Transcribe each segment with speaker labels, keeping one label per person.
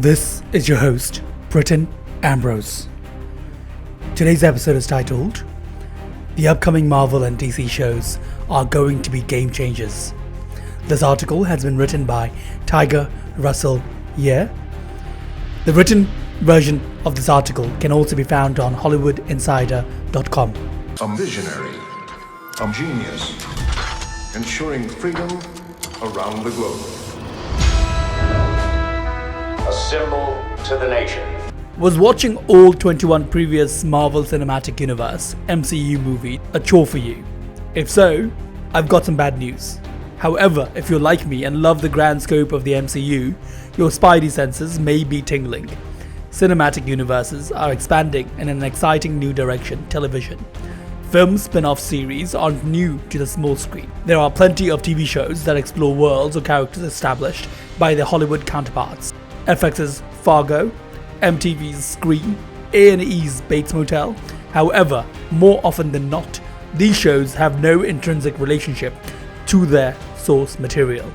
Speaker 1: This is your host, Britton Ambrose. Today's episode is titled, The Upcoming Marvel and DC Shows Are Going to Be Game Changers. This article has been written by Tiger Russell Yeh. The written version of this article can also be found on HollywoodInsider.com.
Speaker 2: A visionary, a genius, ensuring freedom around the globe.
Speaker 3: A symbol to the nation.
Speaker 1: Was watching all 21 previous Marvel Cinematic Universe MCU movies a chore for you? If so, I've got some bad news. However, if you're like me and love the grand scope of the MCU, your spidey senses may be tingling. Cinematic universes are expanding in an exciting new direction: television. Film spin-off series aren't new to the small screen. There are plenty of TV shows that explore worlds or characters established by their Hollywood counterparts. FX's Fargo, MTV's Scream, A&E's Bates Motel. However, more often than not, these shows have no intrinsic relationship to their source material.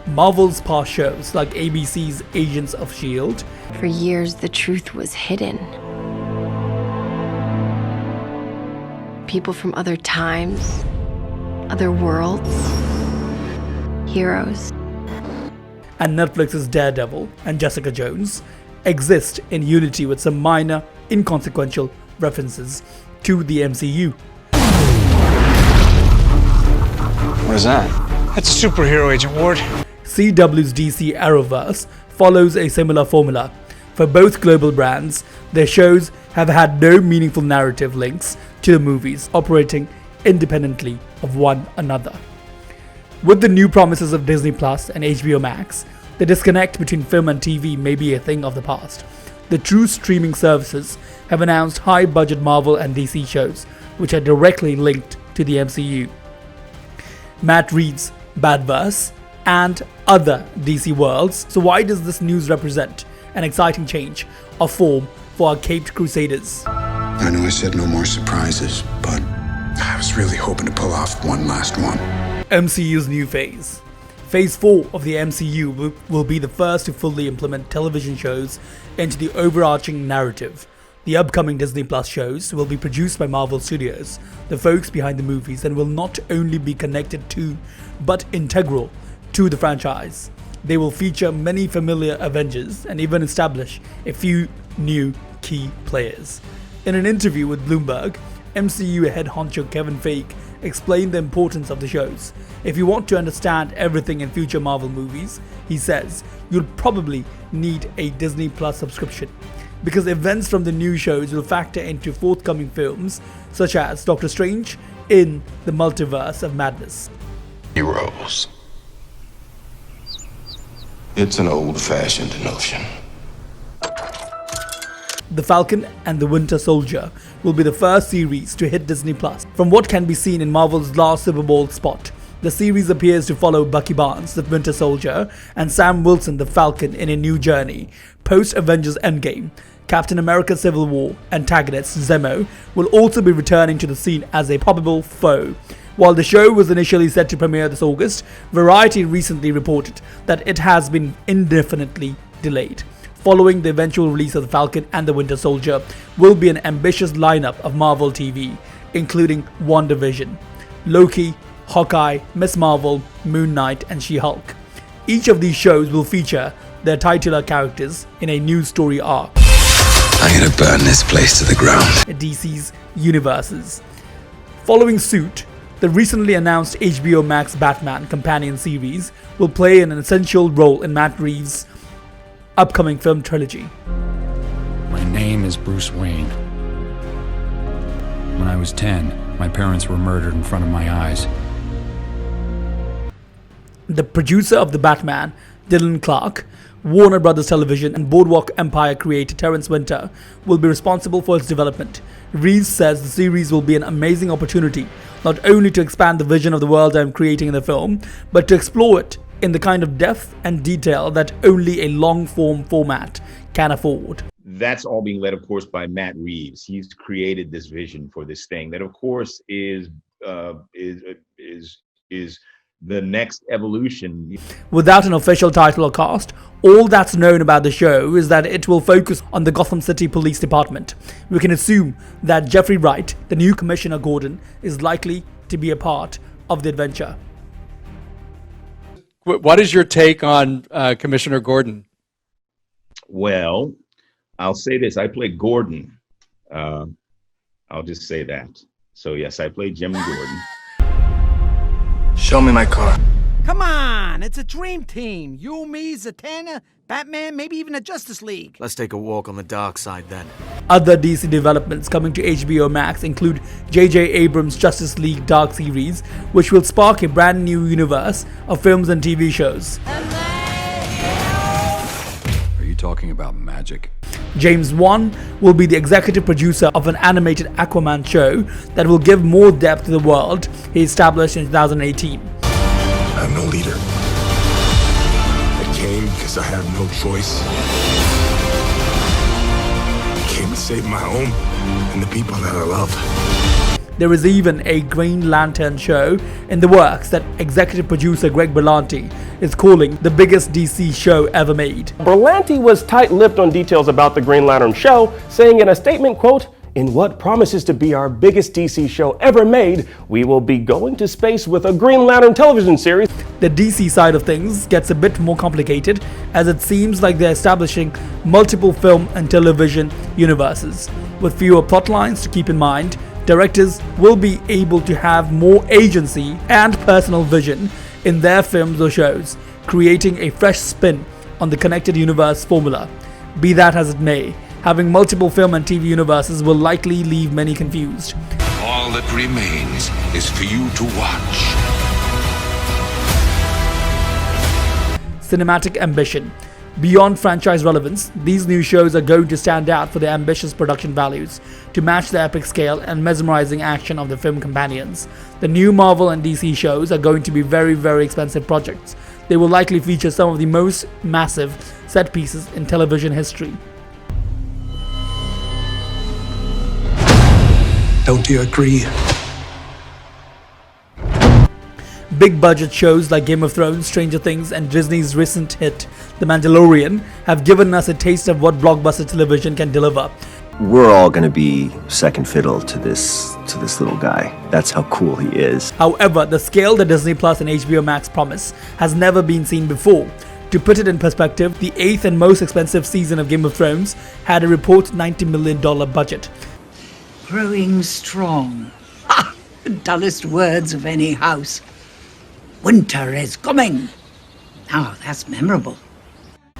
Speaker 1: Marvel's past shows, like ABC's Agents of S.H.I.E.L.D.
Speaker 4: For years, the truth was hidden. People from other times, other worlds, heroes.
Speaker 1: And Netflix's Daredevil and Jessica Jones exist in unity with some minor, inconsequential references to the MCU.
Speaker 5: What is that? That's a superhero, Agent Ward.
Speaker 1: CW's DC Arrowverse follows a similar formula. For both global brands, their shows have had no meaningful narrative links to the movies, operating independently of one another. With the new promises of Disney Plus and HBO Max, the disconnect between film and TV may be a thing of the past. The true streaming services have announced high-budget Marvel and DC shows, which are directly linked to the MCU. Matt Reeves' Batverse and other DC worlds. So why does this news represent an exciting change of form for our caped crusaders?
Speaker 6: I know I said no more surprises, but I was really hoping to pull off one last one.
Speaker 1: MCU's new phase. Phase 4 of the MCU will be the first to fully implement television shows into the overarching narrative. The upcoming Disney Plus shows will be produced by Marvel Studios, the folks behind the movies, and will not only be connected to, but integral to the franchise. They will feature many familiar Avengers and even establish a few new key players. In an interview with Bloomberg, MCU head honcho Kevin Feige explained the importance of the shows. If you want to understand everything in future Marvel movies, he says, you'll probably need a Disney Plus subscription, because events from the new shows will factor into forthcoming films such as Doctor Strange in the Multiverse of Madness.
Speaker 2: Heroes. It's an old-fashioned notion.
Speaker 1: The Falcon and the Winter Soldier will be the first series to hit Disney Plus. From what can be seen in Marvel's last Super Bowl spot, the series appears to follow Bucky Barnes, the Winter Soldier, and Sam Wilson, the Falcon, in a new journey. Post-Avengers Endgame, Captain America Civil War antagonist Zemo will also be returning to the scene as a probable foe. While the show was initially set to premiere this August, Variety recently reported that it has been indefinitely delayed. Following the eventual release of The Falcon and the Winter Soldier will be an ambitious lineup of Marvel TV, including WandaVision, Loki, Hawkeye, Ms. Marvel, Moon Knight, and She-Hulk. Each of these shows will feature their titular characters in a new story arc.
Speaker 6: I'm gonna burn this place to the ground.
Speaker 1: DC's universes. Following suit, the recently announced HBO Max Batman companion series will play an essential role in Matt Reeves' upcoming film trilogy.
Speaker 7: My name is Bruce Wayne. When I was 10, my parents were murdered in front of my eyes.
Speaker 1: The producer of the Batman Dylan Clark, Warner Brothers Television, and Boardwalk Empire creator Terrence Winter will be responsible for its development. Reeves says the series will be an amazing opportunity, not only to expand the vision of the world I'm creating in the film, but to explore it in the kind of depth and detail that only a long-form format can afford.
Speaker 8: That's all being led, of course, by Matt Reeves. He's created this vision for this thing that, of course, is the next evolution.
Speaker 1: Without an official title or cast, all that's known about the show is that it will focus on the Gotham City Police Department. We can assume that Jeffrey Wright, the new Commissioner Gordon, is likely to be a part of the adventure.
Speaker 9: What is your take on Commissioner Gordon?
Speaker 8: Well, I'll say this. I play Gordon. I'll just say that. So, yes, I play Jim Gordon.
Speaker 6: Show me my car.
Speaker 10: Come on, it's a dream team. You, me, Zatanna, Batman, maybe even a Justice League.
Speaker 11: Let's take a walk on the dark side then.
Speaker 1: Other DC developments coming to HBO Max include J.J. Abrams' Justice League Dark series, which will spark a brand new universe of films and TV shows.
Speaker 7: Are you talking about magic?
Speaker 1: James Wan will be the executive producer of an animated Aquaman show that will give more depth to the world he established in 2018.
Speaker 2: I'm no leader. I came because I have no choice. I came to save my home and the people that I love.
Speaker 1: There is even a Green Lantern show in the works that executive producer Greg Berlanti is calling the biggest DC show ever made.
Speaker 12: Berlanti was tight-lipped on details about the Green Lantern show, saying in a statement, quote, "In what promises to be our biggest DC show ever made, we will be going to space with a Green Lantern television series."
Speaker 1: The DC side of things gets a bit more complicated, as it seems like they're establishing multiple film and television universes. With fewer plot lines to keep in mind, directors will be able to have more agency and personal vision in their films or shows, creating a fresh spin on the connected universe formula. Be that as it may, having multiple film and TV universes will likely leave many confused.
Speaker 2: All that remains is for you to watch.
Speaker 1: Cinematic ambition. Beyond franchise relevance, these new shows are going to stand out for their ambitious production values to match the epic scale and mesmerizing action of the film companions. The new Marvel and DC shows are going to be very, very expensive projects. They will likely feature some of the most massive set pieces in television history.
Speaker 6: Don't you agree?
Speaker 1: Big budget shows like Game of Thrones, Stranger Things, and Disney's recent hit, The Mandalorian, have given us a taste of what blockbuster television can deliver.
Speaker 13: We're all going to be second fiddle to this little guy. That's how cool he is.
Speaker 1: However, the scale that Disney Plus and HBO Max promise has never been seen before. To put it in perspective, the 8th and most expensive season of Game of Thrones had a reported $90 million budget.
Speaker 14: Growing strong. Ha! The dullest words of any house. Winter is coming. Now that's memorable.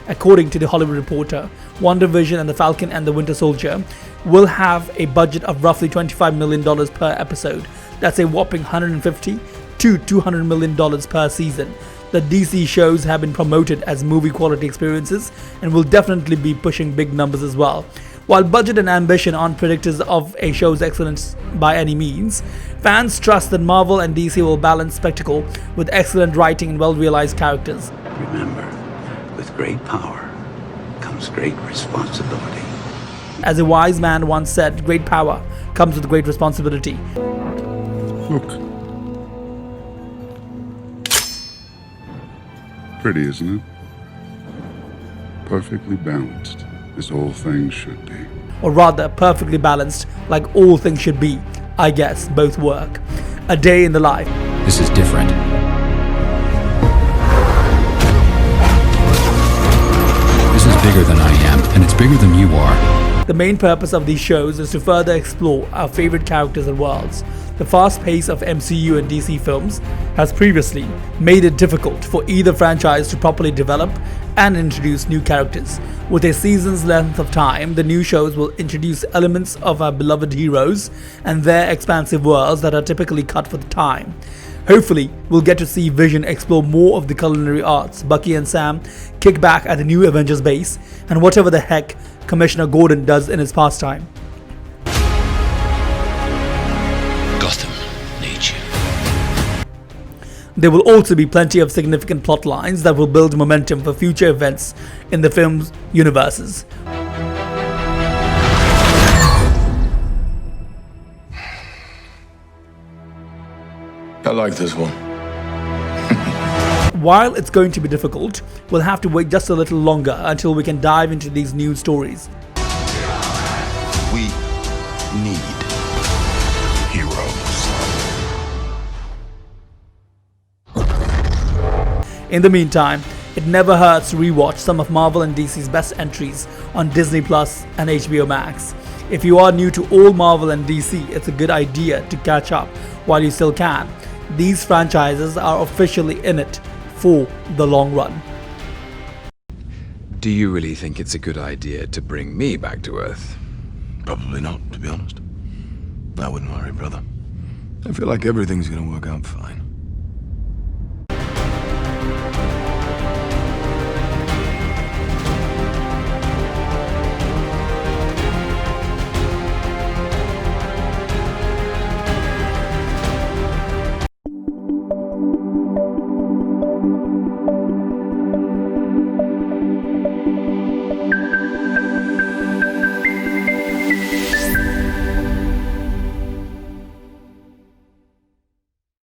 Speaker 1: According to The Hollywood Reporter, WandaVision and the Falcon and the Winter Soldier will have a budget of roughly $25 million per episode. That's a whopping $150 to $200 million per season. The DC shows have been promoted as movie quality experiences and will definitely be pushing big numbers as well. While budget and ambition aren't predictors of a show's excellence by any means, fans trust that Marvel and DC will balance spectacle with excellent writing and well-realized characters.
Speaker 15: Remember, with great power comes great responsibility.
Speaker 1: As a wise man once said, great power comes with great responsibility.
Speaker 16: Look. Pretty, isn't it? Perfectly balanced, as all things should be.
Speaker 1: Or rather, perfectly balanced, like all things should be. I guess both work. A day in the life.
Speaker 7: This is different. This is bigger than I am, and it's bigger than you are.
Speaker 1: The main purpose of these shows is to further explore our favorite characters and worlds. The fast pace of MCU and DC films has previously made it difficult for either franchise to properly develop and introduce new characters. With a season's length of time, the new shows will introduce elements of our beloved heroes and their expansive worlds that are typically cut for the time. Hopefully, we'll get to see Vision explore more of the culinary arts, Bucky and Sam kick back at the new Avengers base, and whatever the heck Commissioner Gordon does in his pastime.
Speaker 17: Gotham needs you.
Speaker 1: There will also be plenty of significant plot lines that will build momentum for future events in the film's universes.
Speaker 2: I like this one.
Speaker 1: While it's going to be difficult, we'll have to wait just a little longer until we can dive into these new stories.
Speaker 2: We need heroes.
Speaker 1: In the meantime, it never hurts to rewatch some of Marvel and DC's best entries on Disney Plus and HBO Max. If you are new to all Marvel and DC, it's a good idea to catch up while you still can. These franchises are officially in it for the long run.
Speaker 18: Do you really think it's a good idea to bring me back to Earth?
Speaker 2: Probably not, to be honest. I wouldn't worry, brother. I feel like everything's gonna work out fine.